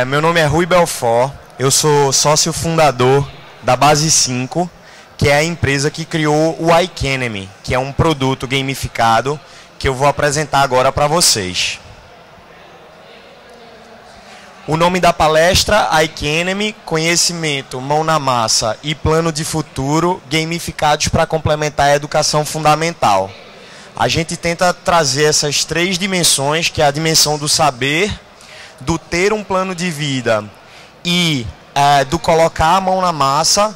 Meu nome é Rui Belfort, eu sou sócio fundador da Base 5, que é a empresa que criou o iCanemy, que é um produto gamificado que eu vou apresentar agora para vocês. O nome da palestra, iCanemy, conhecimento, mão na massa e plano de futuro gamificados para complementar a educação fundamental. A gente tenta trazer essas três dimensões, que é a dimensão do saber, do ter um plano de vida e do colocar a mão na massa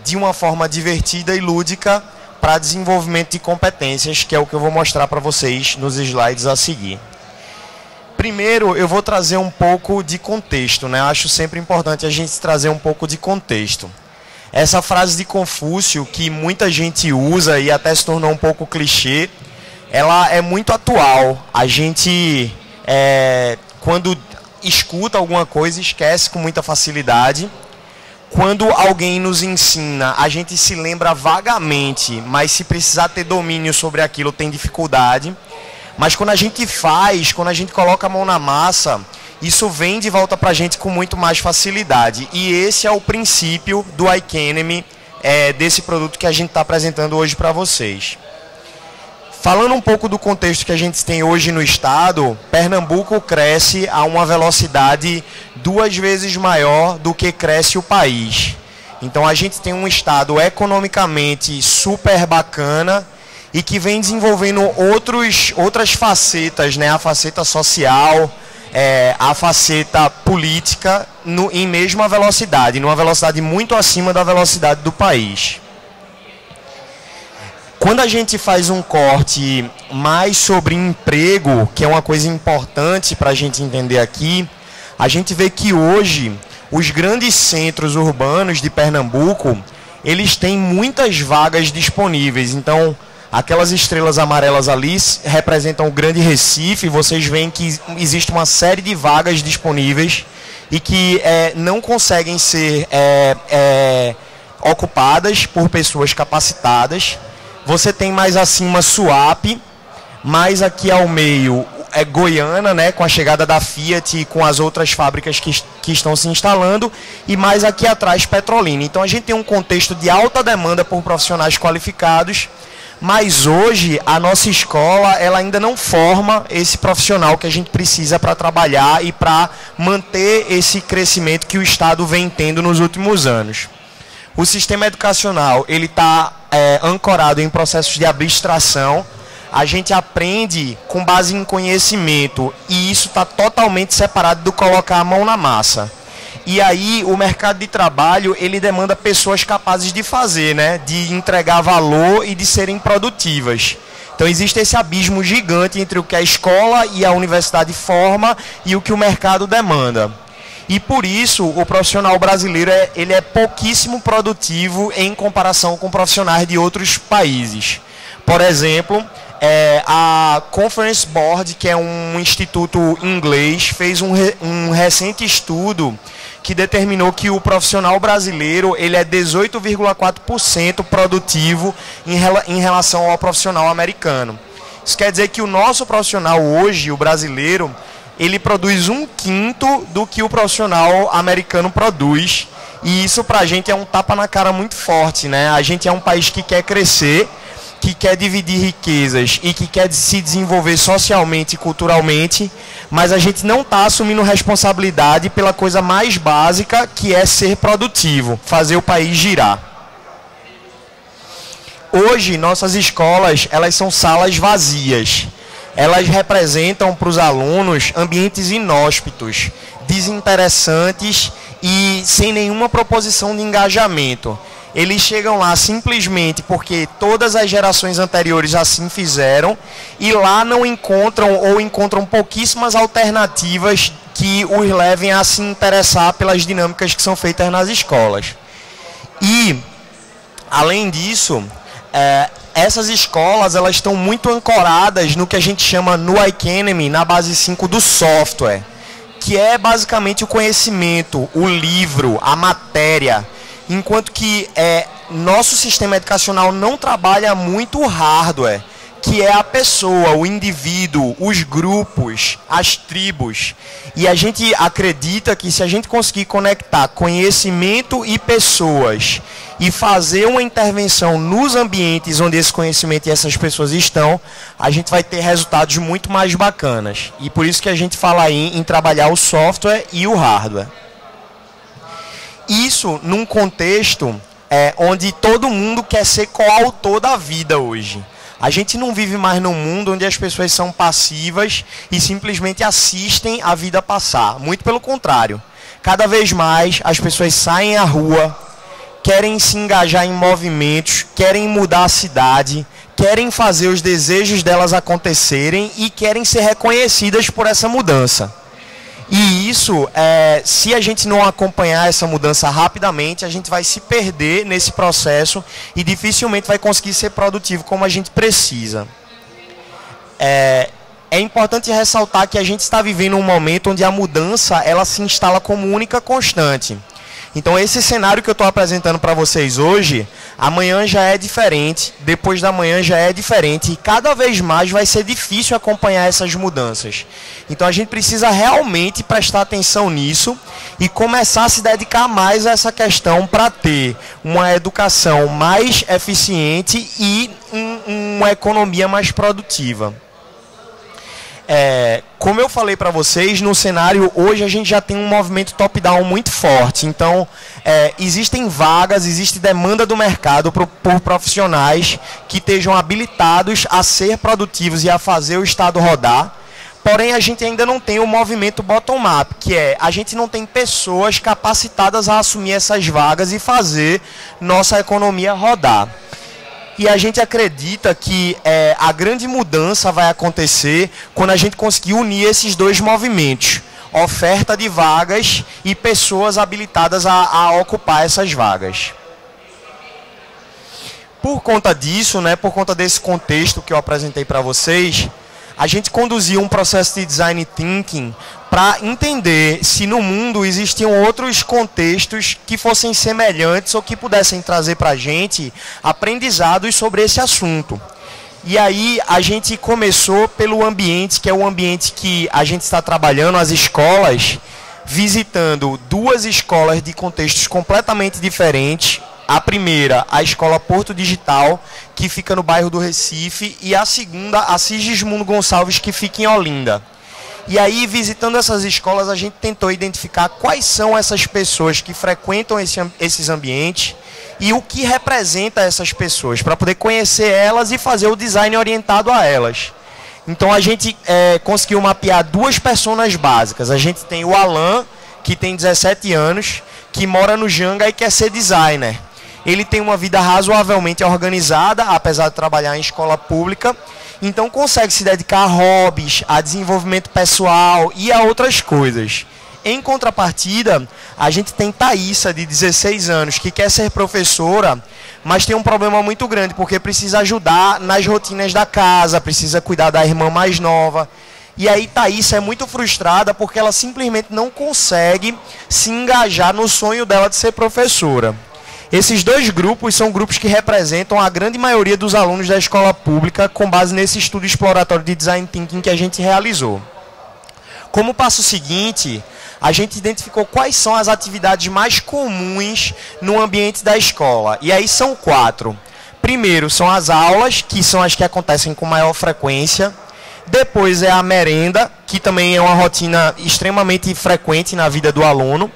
de uma forma divertida e lúdica para desenvolvimento de competências, que é o que eu vou mostrar para vocês nos slides a seguir. Primeiro, eu vou trazer um pouco de contexto, né? Acho sempre importante a gente trazer um pouco de contexto. Essa frase de Confúcio, que muita gente usa e até se tornou um pouco clichê, ela é muito atual. A gente, quando escuta alguma coisa, esquece com muita facilidade. Quando alguém nos ensina, a gente se lembra vagamente, mas se precisar ter domínio sobre aquilo, tem dificuldade. Mas quando a gente faz, quando a gente coloca a mão na massa, isso vem de volta para a gente com muito mais facilidade. E esse é o princípio do iCanemy, desse produto que a gente está apresentando hoje para vocês. Falando um pouco do contexto que a gente tem hoje no estado, Pernambuco cresce a uma velocidade 2 vezes maior do que cresce o país. Então a gente tem um estado economicamente super bacana e que vem desenvolvendo outras facetas, né? A faceta social, a faceta política em mesma velocidade, numa velocidade muito acima da velocidade do país. Quando a gente faz um corte mais sobre emprego, que é uma coisa importante para a gente entender aqui, a gente vê que hoje os grandes centros urbanos de Pernambuco, eles têm muitas vagas disponíveis. Então, aquelas estrelas amarelas ali representam o Grande Recife. Vocês veem que existe uma série de vagas disponíveis e que não conseguem ser ocupadas por pessoas capacitadas. Você tem mais acima Suape, mais aqui ao meio Goiânia, né, com a chegada da Fiat e com as outras fábricas que estão se instalando, e mais aqui atrás Petrolina. Então a gente tem um contexto de alta demanda por profissionais qualificados, mas hoje a nossa escola ela ainda não forma esse profissional que a gente precisa para trabalhar e para manter esse crescimento que o Estado vem tendo nos últimos anos. O sistema educacional ele está ancorado em processos de abstração. A gente aprende com base em conhecimento e isso está totalmente separado do colocar a mão na massa. E aí o mercado de trabalho ele demanda pessoas capazes de fazer, né? De entregar valor e de serem produtivas. Então existe esse abismo gigante entre o que a escola e a universidade forma e o que o mercado demanda. E por isso o profissional brasileiro ele é pouquíssimo produtivo em comparação com profissionais de outros países. Por exemplo, a Conference Board, que é um instituto inglês, fez um recente estudo que determinou que o profissional brasileiro ele é 18,4% produtivo em relação ao profissional americano. Isso quer dizer que o nosso profissional hoje, o brasileiro, ele produz 1/5 do que o profissional americano produz. E isso pra gente é um tapa na cara muito forte, né? A gente é um país que quer crescer, que quer dividir riquezas e que quer se desenvolver socialmente e culturalmente, mas a gente não está assumindo responsabilidade pela coisa mais básica, que é ser produtivo, fazer o país girar. Hoje, nossas escolas, elas são salas vazias. Elas representam para os alunos ambientes inóspitos, desinteressantes e sem nenhuma proposição de engajamento. Eles chegam lá simplesmente porque todas as gerações anteriores assim fizeram e lá não encontram ou encontram pouquíssimas alternativas que os levem a se interessar pelas dinâmicas que são feitas nas escolas. E, além disso, essas escolas elas estão muito ancoradas no que a gente chama no iCanemy, na base 5 do software, que é basicamente o conhecimento, o livro, a matéria, enquanto que nosso sistema educacional não trabalha muito o hardware, que é a pessoa, o indivíduo, os grupos, as tribos. E a gente acredita que se a gente conseguir conectar conhecimento e pessoas e fazer uma intervenção nos ambientes onde esse conhecimento e essas pessoas estão, a gente vai ter resultados muito mais bacanas. E por isso que a gente fala aí em trabalhar o software e o hardware. Isso num contexto onde todo mundo quer ser coautor da vida hoje. A gente não vive mais num mundo onde as pessoas são passivas e simplesmente assistem a vida passar. Muito pelo contrário. Cada vez mais as pessoas saem à rua, querem se engajar em movimentos, querem mudar a cidade, querem fazer os desejos delas acontecerem e querem ser reconhecidas por essa mudança. E isso, se a gente não acompanhar essa mudança rapidamente, a gente vai se perder nesse processo e dificilmente vai conseguir ser produtivo como a gente precisa. É importante ressaltar que a gente está vivendo um momento onde a mudança ela se instala como única constante. Então esse cenário que eu estou apresentando para vocês hoje, amanhã já é diferente, depois da manhã já é diferente e cada vez mais vai ser difícil acompanhar essas mudanças. Então a gente precisa realmente prestar atenção nisso e começar a se dedicar mais a essa questão para ter uma educação mais eficiente e uma economia mais produtiva. Como eu falei para vocês, no cenário hoje a gente já tem um movimento top-down muito forte. Então, existem vagas, existe demanda do mercado por profissionais que estejam habilitados a ser produtivos e a fazer o Estado rodar. Porém, a gente ainda não tem o movimento bottom-up, que a gente não tem pessoas capacitadas a assumir essas vagas e fazer nossa economia rodar. E a gente acredita que a grande mudança vai acontecer quando a gente conseguir unir esses dois movimentos. Oferta de vagas e pessoas habilitadas a ocupar essas vagas. Por conta disso, por conta desse contexto que eu apresentei para vocês, a gente conduziu um processo de design thinking para entender se no mundo existiam outros contextos que fossem semelhantes ou que pudessem trazer para a gente aprendizados sobre esse assunto. E aí a gente começou pelo ambiente, que é o ambiente que a gente está trabalhando, as escolas, visitando duas escolas de contextos completamente diferentes. A primeira, a Escola Porto Digital, que fica no bairro do Recife, e a segunda, a Sigismundo Gonçalves, que fica em Olinda. E aí, visitando essas escolas, a gente tentou identificar quais são essas pessoas que frequentam esses ambientes e o que representa essas pessoas, para poder conhecer elas e fazer o design orientado a elas. Então, a gente conseguiu mapear duas personas básicas. A gente tem o Alan, que tem 17 anos, que mora no Janga e quer ser designer. Ele tem uma vida razoavelmente organizada, apesar de trabalhar em escola pública, então consegue se dedicar a hobbies, a desenvolvimento pessoal e a outras coisas. Em contrapartida, a gente tem Thaísa, de 16 anos, que quer ser professora, mas tem um problema muito grande, porque precisa ajudar nas rotinas da casa, precisa cuidar da irmã mais nova. E aí Thaísa é muito frustrada porque ela simplesmente não consegue se engajar no sonho dela de ser professora. Esses dois grupos são grupos que representam a grande maioria dos alunos da escola pública com base nesse estudo exploratório de Design Thinking que a gente realizou. Como passo seguinte, a gente identificou quais são as atividades mais comuns no ambiente da escola. E aí são 4. Primeiro são as aulas, que são as que acontecem com maior frequência. Depois é a merenda, que também é uma rotina extremamente frequente na vida do aluno.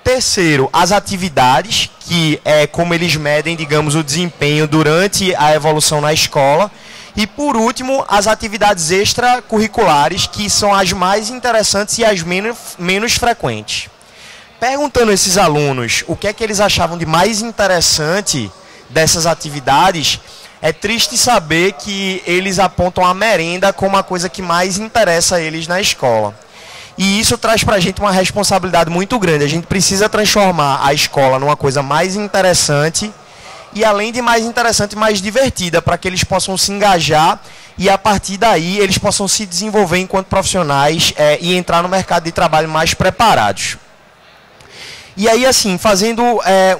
Terceiro, as atividades, que é como eles medem, digamos, o desempenho durante a evolução na escola. E, por último, as atividades extracurriculares, que são as mais interessantes e as menos frequentes. Perguntando a esses alunos o que é que eles achavam de mais interessante dessas atividades, é triste saber que eles apontam a merenda como a coisa que mais interessa a eles na escola. E isso traz para a gente uma responsabilidade muito grande. A gente precisa transformar a escola numa coisa mais interessante e, além de mais interessante, mais divertida, para que eles possam se engajar e, a partir daí, eles possam se desenvolver enquanto profissionais e entrar no mercado de trabalho mais preparados. E aí, assim, fazendo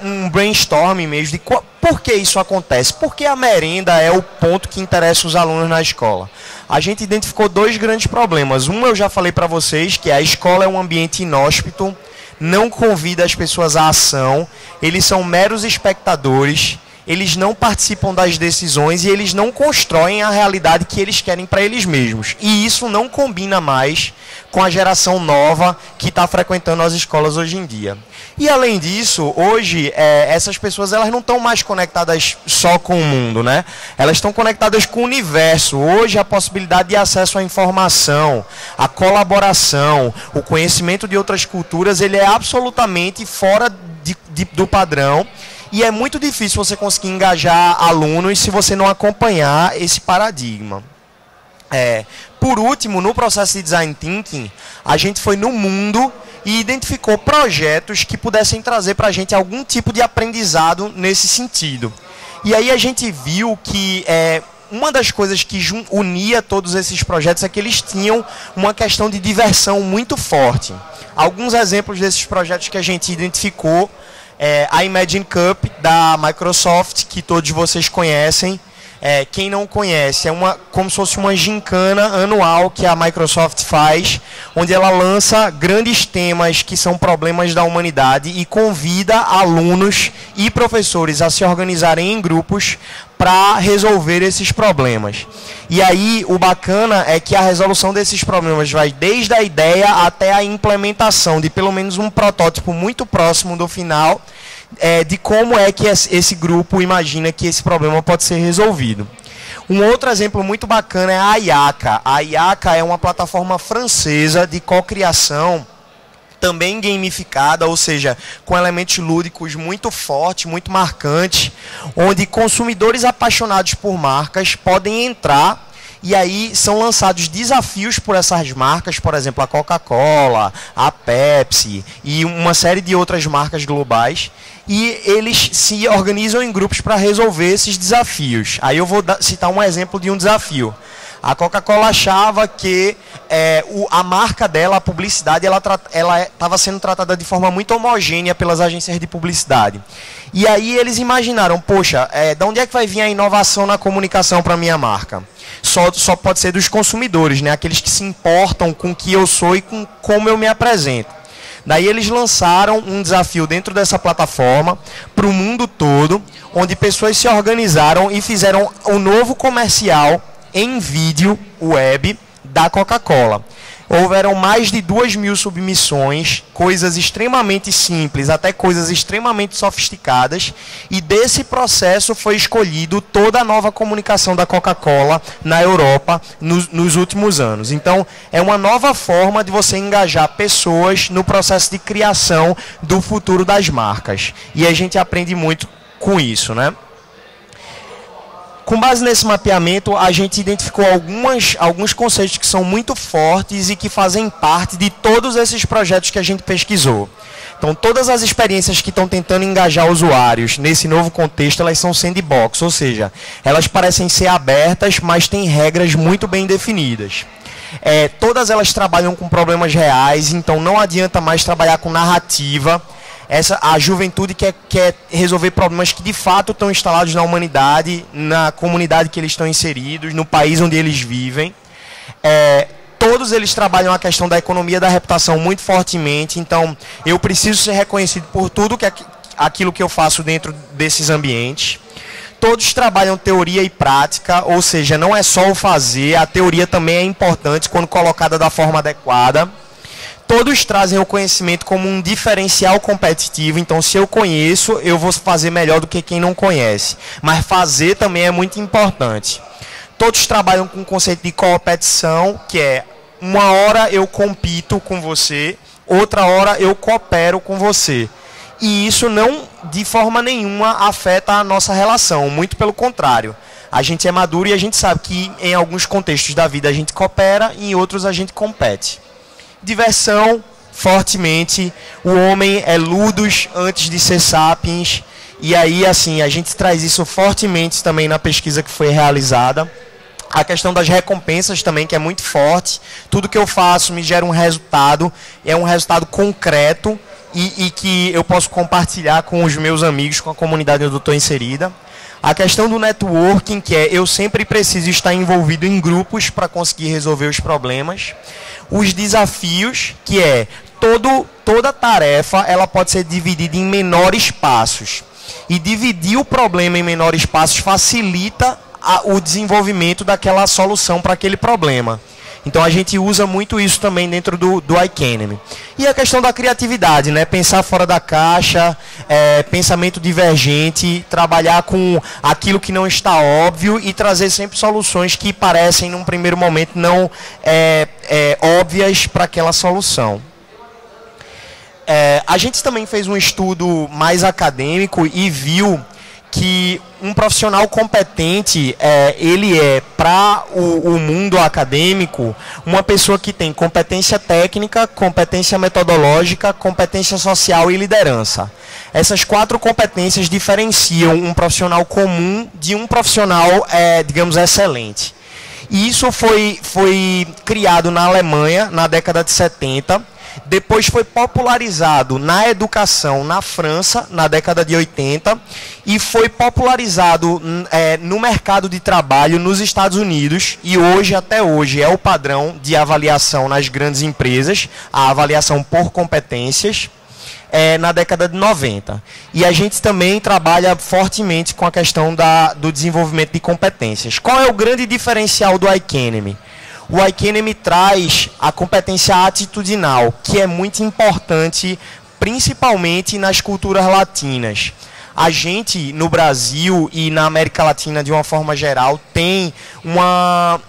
um brainstorming mesmo de por que isso acontece? Porque a merenda é o ponto que interessa os alunos na escola. A gente identificou dois grandes problemas. Um eu já falei para vocês, que a escola é um ambiente inóspito, não convida as pessoas à ação, eles são meros espectadores, eles não participam das decisões e eles não constroem a realidade que eles querem para eles mesmos. E isso não combina mais com a geração nova que está frequentando as escolas hoje em dia. E além disso, hoje, essas pessoas elas não estão mais conectadas só com o mundo, né? Elas estão conectadas com o universo. Hoje, a possibilidade de acesso à informação, a colaboração, o conhecimento de outras culturas, ele é absolutamente fora do padrão. E é muito difícil você conseguir engajar alunos se você não acompanhar esse paradigma. Por último, no processo de Design Thinking, a gente foi no mundo e identificou projetos que pudessem trazer para a gente algum tipo de aprendizado nesse sentido. E aí a gente viu que uma das coisas que unia todos esses projetos é que eles tinham uma questão de diversão muito forte. Alguns exemplos desses projetos que a gente identificou: a Imagine Cup da Microsoft, que todos vocês conhecem. Quem não conhece, como se fosse uma gincana anual que a Microsoft faz, onde ela lança grandes temas que são problemas da humanidade e convida alunos e professores a se organizarem em grupos para resolver esses problemas. E aí, o bacana é que a resolução desses problemas vai desde a ideia até a implementação de pelo menos um protótipo muito próximo do final, de como é que esse grupo imagina que esse problema pode ser resolvido. Um outro exemplo muito bacana é a IACA. A IACA é uma plataforma francesa de cocriação, também gamificada, ou seja, com elementos lúdicos muito fortes, muito marcantes, onde consumidores apaixonados por marcas podem entrar. E aí são lançados desafios por essas marcas, por exemplo, a Coca-Cola, a Pepsi e uma série de outras marcas globais. E eles se organizam em grupos para resolver esses desafios. Aí eu vou citar um exemplo de um desafio. A Coca-Cola achava que a marca dela, a publicidade, ela estava sendo tratada de forma muito homogênea pelas agências de publicidade. E aí eles imaginaram, poxa, de onde é que vai vir a inovação na comunicação para a minha marca? Só pode ser dos consumidores, né? Aqueles que se importam com o que eu sou e com como eu me apresento. Daí eles lançaram um desafio dentro dessa plataforma para o mundo todo, onde pessoas se organizaram e fizeram um novo comercial em vídeo web da Coca-Cola. Houveram mais de 2.000 submissões, coisas extremamente simples, até coisas extremamente sofisticadas, e desse processo foi escolhido toda a nova comunicação da Coca-Cola na Europa nos últimos anos. Então, é uma nova forma de você engajar pessoas no processo de criação do futuro das marcas. E a gente aprende muito com isso, né? Com base nesse mapeamento, a gente identificou alguns conceitos que são muito fortes e que fazem parte de todos esses projetos que a gente pesquisou. Então, todas as experiências que estão tentando engajar usuários nesse novo contexto, elas são sandbox, ou seja, elas parecem ser abertas, mas têm regras muito bem definidas. Todas elas trabalham com problemas reais, então não adianta mais trabalhar com narrativa. A juventude quer resolver problemas que de fato estão instalados na humanidade, na comunidade que eles estão inseridos, no país onde eles vivem. Todos eles trabalham a questão da economia da reputação muito fortemente, então eu preciso ser reconhecido por tudo aquilo que eu faço dentro desses ambientes. Todos trabalham teoria e prática, ou seja, não é só o fazer, a teoria também é importante quando colocada da forma adequada. Todos trazem o conhecimento como um diferencial competitivo, então se eu conheço, eu vou fazer melhor do que quem não conhece. Mas fazer também é muito importante. Todos trabalham com o conceito de competição, que é uma hora eu compito com você, outra hora eu coopero com você. E isso não, de forma nenhuma, afeta a nossa relação, muito pelo contrário. A gente é maduro e a gente sabe que em alguns contextos da vida a gente coopera e em outros a gente compete. Diversão, fortemente, o homem é ludus antes de ser sapiens, e aí assim, a gente traz isso fortemente também na pesquisa que foi realizada. A questão das recompensas também, que é muito forte, tudo que eu faço me gera um resultado, é um resultado concreto, e que eu posso compartilhar com os meus amigos, com a comunidade onde eu estou inserida. A questão do networking, que é eu sempre preciso estar envolvido em grupos para conseguir resolver os problemas. Os desafios, que é toda tarefa ela pode ser dividida em menores passos. E dividir o problema em menores passos facilita o desenvolvimento daquela solução para aquele problema. Então a gente usa muito isso também dentro do iCanemy. E a questão da criatividade, né? Pensar fora da caixa, pensamento divergente, trabalhar com aquilo que não está óbvio e trazer sempre soluções que parecem, num primeiro momento, não óbvias para aquela solução. A gente também fez um estudo mais acadêmico e viu que um profissional competente, ele é, para o mundo acadêmico, uma pessoa que tem competência técnica, competência metodológica, competência social e liderança. Essas 4 competências diferenciam um profissional comum de um profissional, digamos, excelente. E isso foi criado na Alemanha, na década de 70, depois foi popularizado na educação na França, na década de 80, e foi popularizado no mercado de trabalho nos Estados Unidos, e hoje, até hoje, é o padrão de avaliação nas grandes empresas, a avaliação por competências, na década de 90. E a gente também trabalha fortemente com a questão do desenvolvimento de competências. Qual é o grande diferencial do iCanemy? O iCanemy traz a competência atitudinal, que é muito importante, principalmente nas culturas latinas. A gente, no Brasil e na América Latina, de uma forma geral, tem uma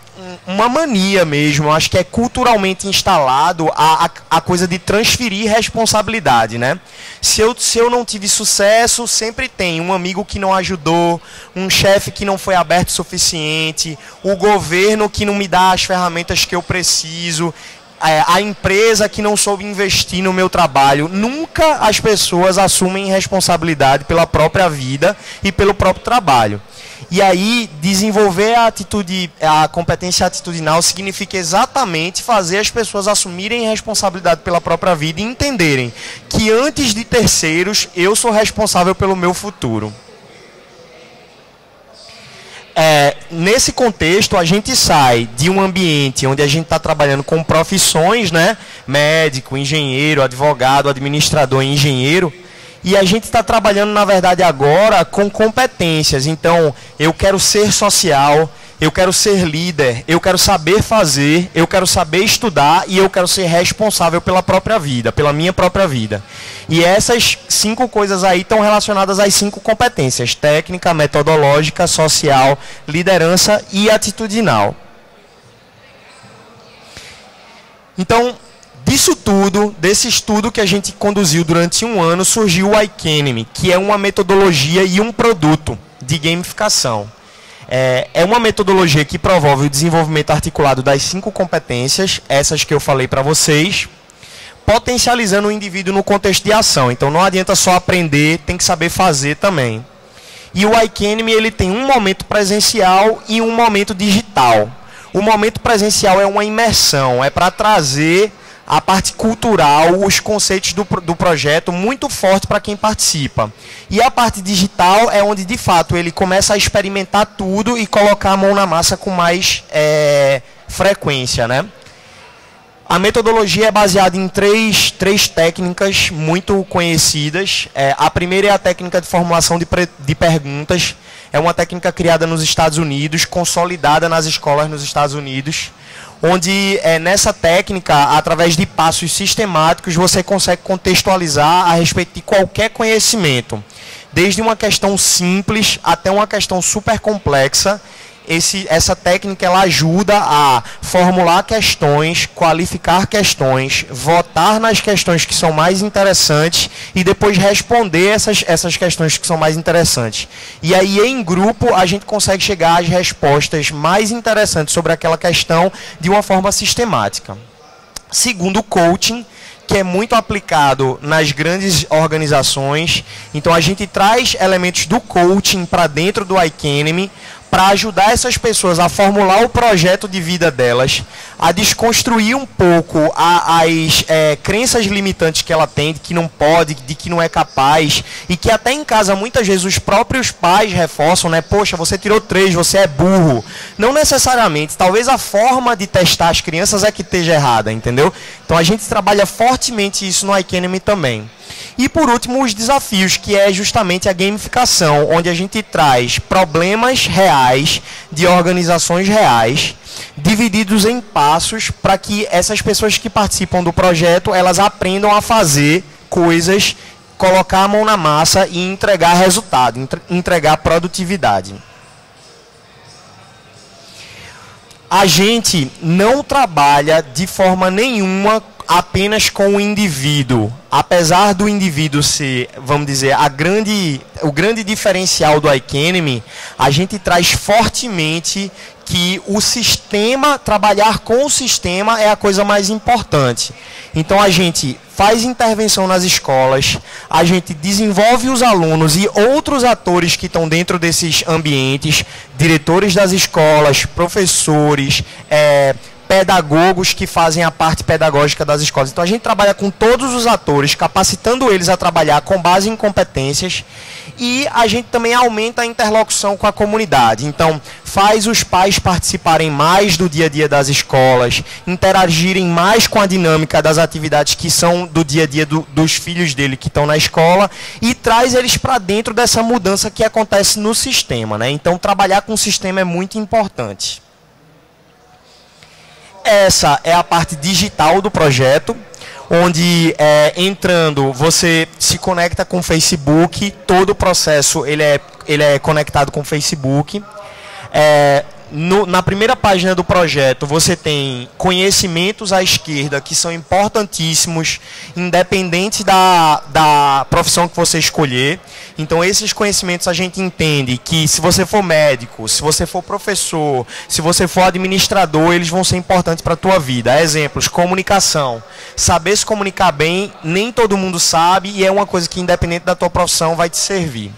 mania mesmo, acho que é culturalmente instalado a coisa de transferir responsabilidade, né? Se eu não tive sucesso, sempre tem um amigo que não ajudou, um chefe que não foi aberto o suficiente, o governo que não me dá as ferramentas que eu preciso, a empresa que não soube investir no meu trabalho. Nunca as pessoas assumem responsabilidade pela própria vida e pelo próprio trabalho. E aí, desenvolver a competência atitudinal significa exatamente fazer as pessoas assumirem responsabilidade pela própria vida e entenderem que antes de terceiros, eu sou responsável pelo meu futuro. Nesse contexto, a gente sai de um ambiente onde a gente está trabalhando com profissões, né? Médico, engenheiro, advogado, administrador e engenheiro. E a gente está trabalhando, na verdade, agora com competências. Então, eu quero ser social, eu quero ser líder, eu quero saber fazer, eu quero saber estudar e eu quero ser responsável pela própria vida, pela minha própria vida. E essas 5 coisas aí estão relacionadas às 5 competências: técnica, metodológica, social, liderança e atitudinal. Então, disso tudo, desse estudo que a gente conduziu durante um ano, surgiu o iCanemy, que é uma metodologia e um produto de gamificação. É uma metodologia que promove o desenvolvimento articulado das 5 competências, essas que eu falei para vocês, potencializando o indivíduo no contexto de ação. Então não adianta só aprender, tem que saber fazer também. E o iCanemy, ele tem um momento presencial e um momento digital. O momento presencial é uma imersão, é para trazer a parte cultural, os conceitos do projeto muito forte para quem participa. E a parte digital é onde, de fato, ele começa a experimentar tudo e colocar a mão na massa com mais frequência, né? A metodologia é baseada em três técnicas muito conhecidas. A primeira é a técnica de formulação de perguntas. É uma técnica criada nos Estados Unidos, consolidada nas escolas nos Estados Unidos, onde nessa técnica, através de passos sistemáticos, você consegue contextualizar a respeito de qualquer conhecimento, desde uma questão simples até uma questão super complexa. Essa técnica ela ajuda a formular questões, qualificar questões, votar nas questões que são mais interessantes e depois responder essas questões que são mais interessantes. E aí, em grupo, a gente consegue chegar às respostas mais interessantes sobre aquela questão de uma forma sistemática. Segundo, o coaching, que é muito aplicado nas grandes organizações. Então, a gente traz elementos do coaching para dentro do iCanemy para ajudar essas pessoas a formular o projeto de vida delas, a desconstruir um pouco as crenças limitantes que ela tem, de que não pode, de que não é capaz, e que até em casa muitas vezes os próprios pais reforçam, né? Poxa, você tirou 3, você é burro. Não necessariamente, talvez a forma de testar as crianças é que esteja errada, entendeu? Então a gente trabalha fortemente isso no iCanemy também. E por último, os desafios, que é justamente a gamificação, onde a gente traz problemas reais de organizações reais, divididos em passos, para que essas pessoas que participam do projeto, elas aprendam a fazer coisas, colocar a mão na massa e entregar resultado, entregar produtividade. A gente não trabalha de forma nenhuma apenas com o indivíduo. Apesar do indivíduo ser, vamos dizer, o grande diferencial do iCanemy, a gente traz fortemente que o sistema, trabalhar com o sistema é a coisa mais importante. Então a gente faz intervenção nas escolas, a gente desenvolve os alunos e outros atores que estão dentro desses ambientes, diretores das escolas, professores, pedagogos que fazem a parte pedagógica das escolas. Então a gente trabalha com todos os atores, capacitando eles a trabalhar com base em competências, e a gente também aumenta a interlocução com a comunidade. Então faz os pais participarem mais do dia a dia das escolas, interagirem mais com a dinâmica das atividades que são do dia a dia dos filhos dele que estão na escola, e traz eles para dentro dessa mudança que acontece no sistema, né? Então trabalhar com o sistema é muito importante. Essa é a parte digital do projeto, onde entrando você se conecta com o Facebook, todo o processo ele é conectado com o Facebook. Na primeira página do projeto você tem conhecimentos à esquerda que são importantíssimos, independente da profissão que você escolher. Então esses conhecimentos a gente entende que se você for médico, se você for professor, se você for administrador, eles vão ser importantes para a tua vida. Exemplos: comunicação. Saber se comunicar bem, nem todo mundo sabe, e é uma coisa que independente da tua profissão vai te servir.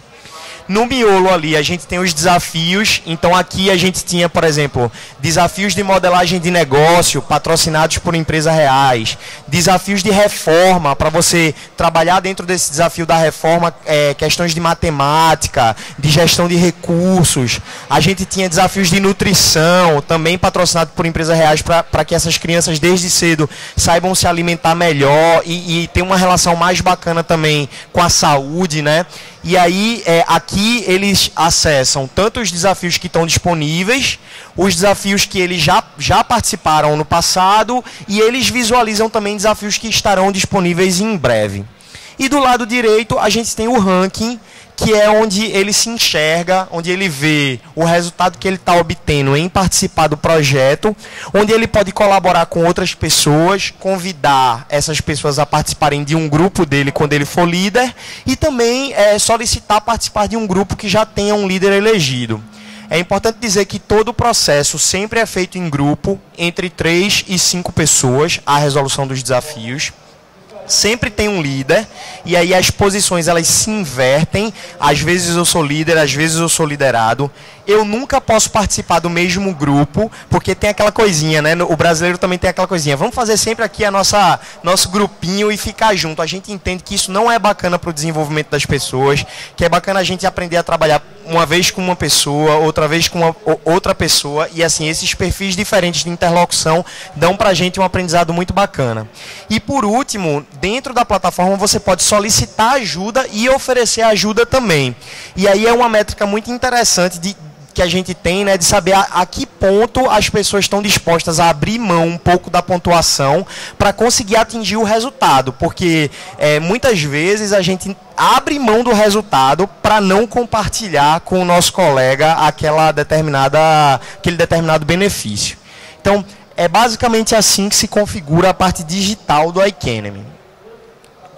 No miolo ali a gente tem os desafios. Então aqui a gente tinha, por exemplo, desafios de modelagem de negócio patrocinados por empresas reais, desafios de reforma, para você trabalhar dentro desse desafio da reforma, questões de matemática, de gestão de recursos. A gente tinha desafios de nutrição, também patrocinado por empresas reais, para que essas crianças desde cedo saibam se alimentar melhor e ter uma relação mais bacana também com a saúde, né? E aí, aqui eles acessam tanto os desafios que estão disponíveis, os desafios que eles já participaram no passado, e eles visualizam também desafios que estarão disponíveis em breve. E do lado direito, a gente tem o ranking, que é onde ele se enxerga, onde ele vê o resultado que ele está obtendo em participar do projeto, onde ele pode colaborar com outras pessoas, convidar essas pessoas a participarem de um grupo dele quando ele for líder, e também solicitar participar de um grupo que já tenha um líder elegido. É importante dizer que todo o processo sempre é feito em grupo, entre 3 e 5 pessoas, a resolução dos desafios. Sempre tem um líder, e aí as posições elas se invertem. Às vezes eu sou líder, às vezes eu sou liderado. Eu nunca posso participar do mesmo grupo, porque tem aquela coisinha, né? O brasileiro também tem aquela coisinha. Vamos fazer sempre aqui nosso grupinho e ficar junto. A gente entende que isso não é bacana para o desenvolvimento das pessoas, que é bacana a gente aprender a trabalhar uma vez com uma pessoa, outra vez com outra pessoa, e assim, esses perfis diferentes de interlocução dão para a gente um aprendizado muito bacana. E por último, dentro da plataforma você pode solicitar ajuda e oferecer ajuda também. E aí é uma métrica muito interessante que a gente tem, né, de saber a que ponto as pessoas estão dispostas a abrir mão um pouco da pontuação para conseguir atingir o resultado, porque muitas vezes a gente abre mão do resultado para não compartilhar com o nosso colega aquele determinado benefício. Então, é basicamente assim que se configura a parte digital do iCanemy.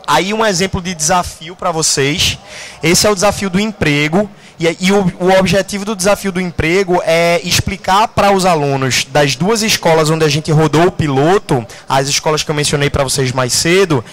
Aí um exemplo de desafio para vocês. Esse é o desafio do emprego. E o objetivo do desafio do emprego é explicar para os alunos das 2 escolas onde a gente rodou o piloto, as escolas que eu mencionei para vocês mais cedo,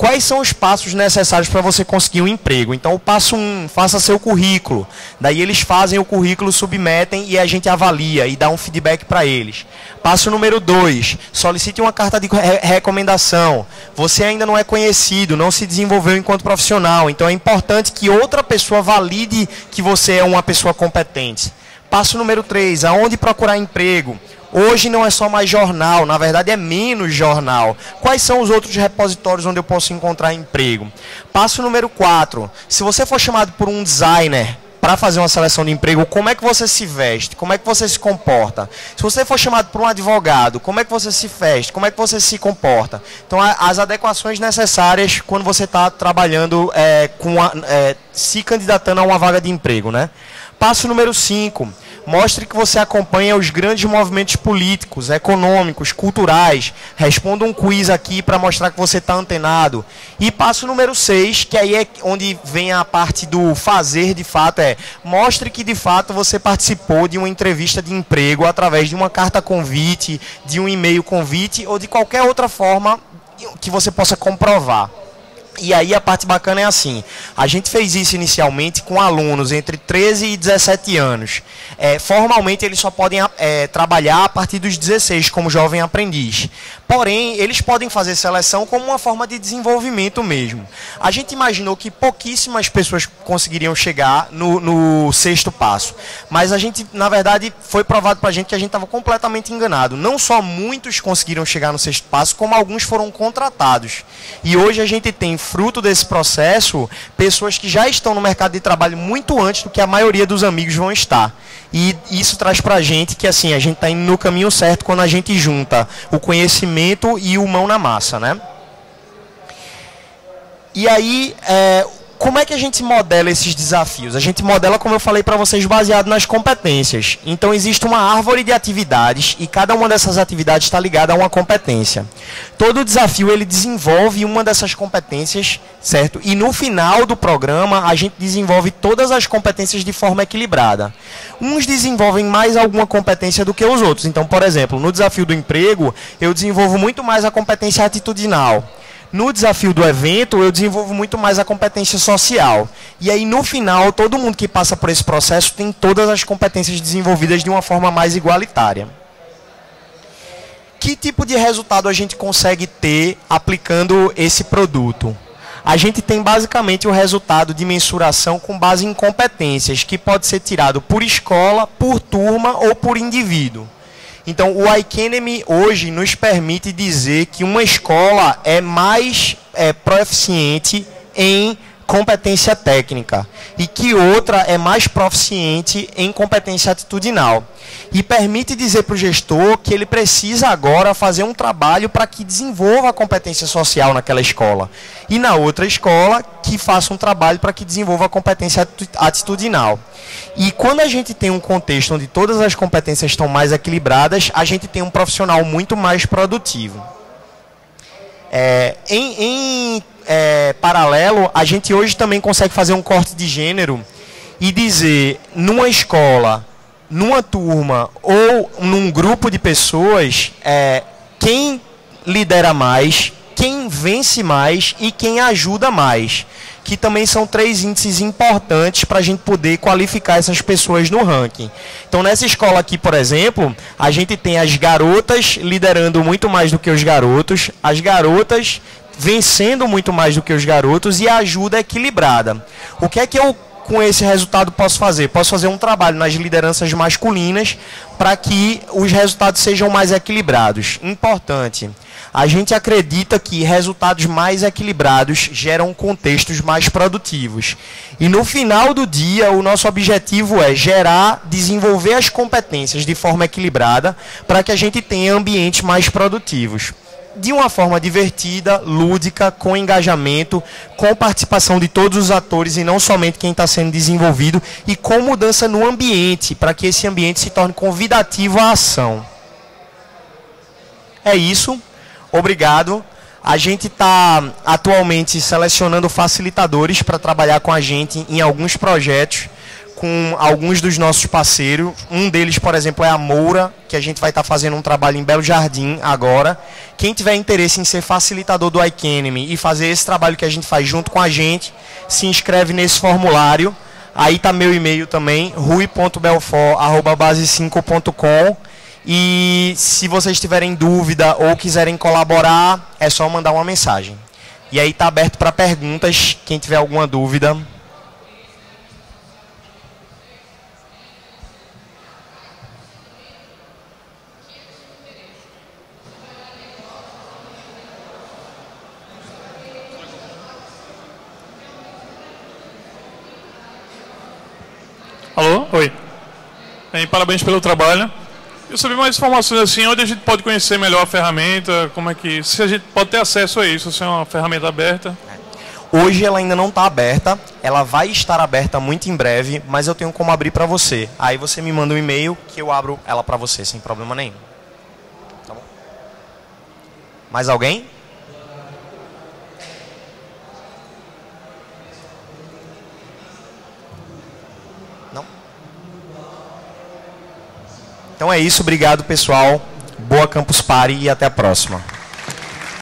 Quais são os passos necessários para você conseguir um emprego? Então, o passo 1, faça seu currículo. Daí eles fazem o currículo, submetem e a gente avalia e dá um feedback para eles. Passo número 2, solicite uma carta de recomendação. Você ainda não é conhecido, não se desenvolveu enquanto profissional. Então, é importante que outra pessoa valide que você é uma pessoa competente. Passo número 3, aonde procurar emprego? Hoje não é só mais jornal, na verdade é menos jornal. Quais são os outros repositórios onde eu posso encontrar emprego? Passo número 4, se você for chamado por um designer para fazer uma seleção de emprego, como é que você se veste? Como é que você se comporta? Se você for chamado por um advogado, como é que você se veste? Como é que você se comporta? Então, as adequações necessárias quando você está trabalhando, se candidatando a uma vaga de emprego, né? Passo número 5. Mostre que você acompanha os grandes movimentos políticos, econômicos, culturais. Responda um quiz aqui para mostrar que você está antenado. E passo número 6, que aí é onde vem a parte do fazer de fato, mostre que de fato você participou de uma entrevista de emprego através de uma carta convite, de um e-mail convite ou de qualquer outra forma que você possa comprovar. E aí a parte bacana é assim, a gente fez isso inicialmente com alunos entre 13 e 17 anos. Formalmente eles só podem trabalhar a partir dos 16 como jovem aprendiz. Porém, eles podem fazer seleção como uma forma de desenvolvimento mesmo. A gente imaginou que pouquíssimas pessoas conseguiriam chegar no 6º passo. Mas a gente, na verdade, foi provado para a gente que a gente estava completamente enganado. Não só muitos conseguiram chegar no 6º passo, como alguns foram contratados. E hoje a gente tem, fruto desse processo, pessoas que já estão no mercado de trabalho muito antes do que a maioria dos amigos vão estar. E isso traz para a gente que assim, a gente está indo no caminho certo quando a gente junta o conhecimento e o mão na massa, né? E aí, como é que a gente modela esses desafios? A gente modela, como eu falei para vocês, baseado nas competências. Então, existe uma árvore de atividades e cada uma dessas atividades está ligada a uma competência. Todo desafio, ele desenvolve uma dessas competências, certo? E no final do programa, a gente desenvolve todas as competências de forma equilibrada. Uns desenvolvem mais alguma competência do que os outros. Então, por exemplo, no desafio do emprego, eu desenvolvo muito mais a competência atitudinal. No desafio do evento, eu desenvolvo muito mais a competência social. E aí, no final, todo mundo que passa por esse processo tem todas as competências desenvolvidas de uma forma mais igualitária. Que tipo de resultado a gente consegue ter aplicando esse produto? A gente tem basicamente o resultado de mensuração com base em competências, que pode ser tirado por escola, por turma ou por indivíduo. Então, o iCanemy hoje nos permite dizer que uma escola é mais proficiente em competência técnica e que outra é mais proficiente em competência atitudinal. E permite dizer para o gestor que ele precisa agora fazer um trabalho para que desenvolva a competência social naquela escola. E na outra escola, que faça um trabalho para que desenvolva a competência atitudinal. E quando a gente tem um contexto onde todas as competências estão mais equilibradas, a gente tem um profissional muito mais produtivo. Paralelo, a gente hoje também consegue fazer um corte de gênero e dizer, numa escola, numa turma ou num grupo de pessoas, quem lidera mais, quem vence mais e quem ajuda mais. Que também são 3 índices importantes para a gente poder qualificar essas pessoas no ranking. Então, nessa escola aqui, por exemplo, a gente tem as garotas liderando muito mais do que os garotos, as garotas vencendo muito mais do que os garotos e a ajuda equilibrada. O que é que eu, com esse resultado, posso fazer? Posso fazer um trabalho nas lideranças masculinas para que os resultados sejam mais equilibrados. Importante. A gente acredita que resultados mais equilibrados geram contextos mais produtivos. E no final do dia, o nosso objetivo é desenvolver as competências de forma equilibrada para que a gente tenha ambientes mais produtivos. De uma forma divertida, lúdica, com engajamento, com participação de todos os atores e não somente quem está sendo desenvolvido, e com mudança no ambiente, para que esse ambiente se torne convidativo à ação. É isso. Obrigado. A gente está atualmente selecionando facilitadores para trabalhar com a gente em alguns projetos, com alguns dos nossos parceiros. Um deles, por exemplo, é a Moura, que a gente vai estar fazendo um trabalho em Belo Jardim agora, Quem tiver interesse em ser facilitador do iCanemy e fazer esse trabalho que a gente faz junto com a gente, se inscreve nesse formulário. Aí tá meu e-mail também, rui.belfort@base5.com. E se vocês tiverem dúvida ou quiserem colaborar, é só mandar uma mensagem. E aí tá aberto para perguntas, quem tiver alguma dúvida. Alô? Oi. Bem, parabéns pelo trabalho. Eu sabia mais informações assim, onde a gente pode conhecer melhor a ferramenta, como é que, se a gente pode ter acesso a isso, se é uma ferramenta aberta. Hoje ela ainda não está aberta, ela vai estar aberta muito em breve, mas eu tenho como abrir para você. Aí você me manda um e-mail que eu abro ela para você, sem problema nenhum. Tá bom? Mais alguém? Não? Então é isso, obrigado pessoal, boa Campus Party e até a próxima.